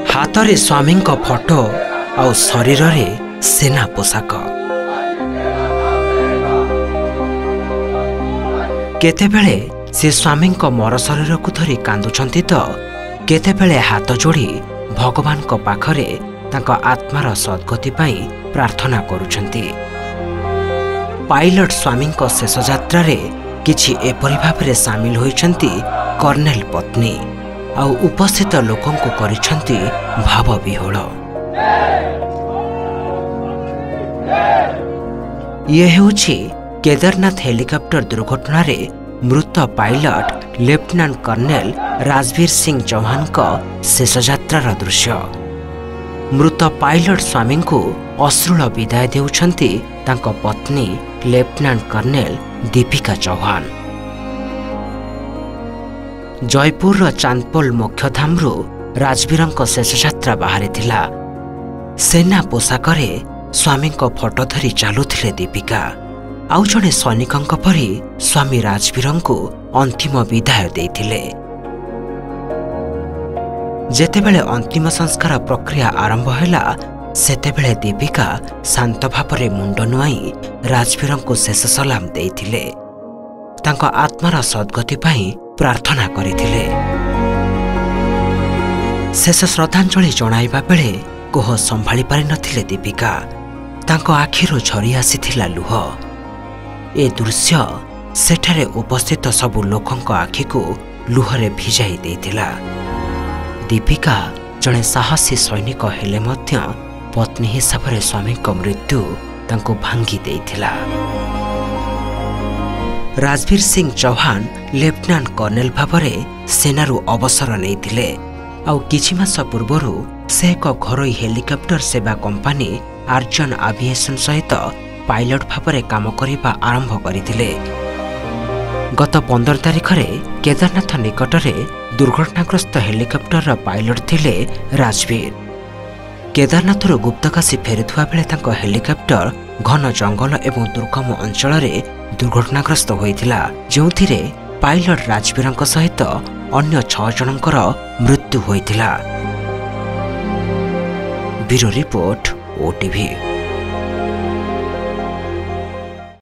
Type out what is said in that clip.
हातरे स्वामी photo आउ शरीर रे सेना पोशाक केतेबेले से स्वामी मर शरीर को धरी कांदुछंती तो केतेबेले हाथ जोड़ी भगवान को पाखरे तांको आत्मार सद्गति पाई प्रार्थना करुछंती। पायलट स्वामी शेष यात्रा रे किछि एपरि भाबरे सामिल होइछंती कर्नेल पत्नी आउ उपस्थित लोकं को करिछंती भाव विहोल। ये हेउछि केदारनाथ हेलिकॉप्टर दुर्घटना रे मृत pilot lieutenant colonel Rajveer Singh Chauhan का शेष यात्रार दृश्य। मृत पायलट स्वामी को अश्रुल विदाय देउछंती तांको पत्नी लेफ्टिनेंट कर्नेल दीपिका चौहान। जयपुर चांदपोल मुख्यधाम राजवीर शेष यात्रा बाहरी थिला। सेना पोशाक स्वामी फोटो धरी चलुथिले दीपिका। आउ जड़े सैनिक परी स्वामी राजवीर को अंतिम विदाय देइथिले। जेतेबेले अंतिम संस्कार प्रक्रिया आरंभ हैला सेतेबेले दीपिका शांत भावरे मुंड नुआई राजवीर को शेष सलाम देइथिले। तांको आत्मार सद्गति पाई प्रार्थना करिथिले। शेष श्रद्धांजलि जणाइबा बेले कोह संभाली पारि नथिले दीपिका। तांको आखिरो झरी आसीथिला लुह। ए दृश्य सेठारे उपस्थित सबु लोकंक आखि को लुहरे भिजाई देइथिला। दीपिका जड़े साहसी सैनिक हेले मध्य पत्नी हिसाब से स्वामी मृत्यु तांको भांगी देइथिला। राजवीर सिंह चौहान लेफ्टिनेंट कर्नेल भावरे सेनारू अवसर नैथिले। आउ किछि मास पूर्वरु से एक घरोई हेलिकॉप्टर सेवा कंपनी आर्जन एविएशन सहित पायलट भावरे काम करिबा आरंभ करिथिले। गत 15 तारिख में केदारनाथ निकटरे दुर्घटनाग्रस्त हेलिकॉप्टर पायलट थिले राजवीर। केदारनाथ गुप्तकाशी फेरुवा बेले तांको हेलिकॉप्टर घन जंगल एवं दुर्गम अंचल में दुर्घटनाग्रस्त होइथिला, जोंथिरे पायलट राजवीर सहित अन्य 6 जनकर मृत्यु होइथिला। Bureau report OTV.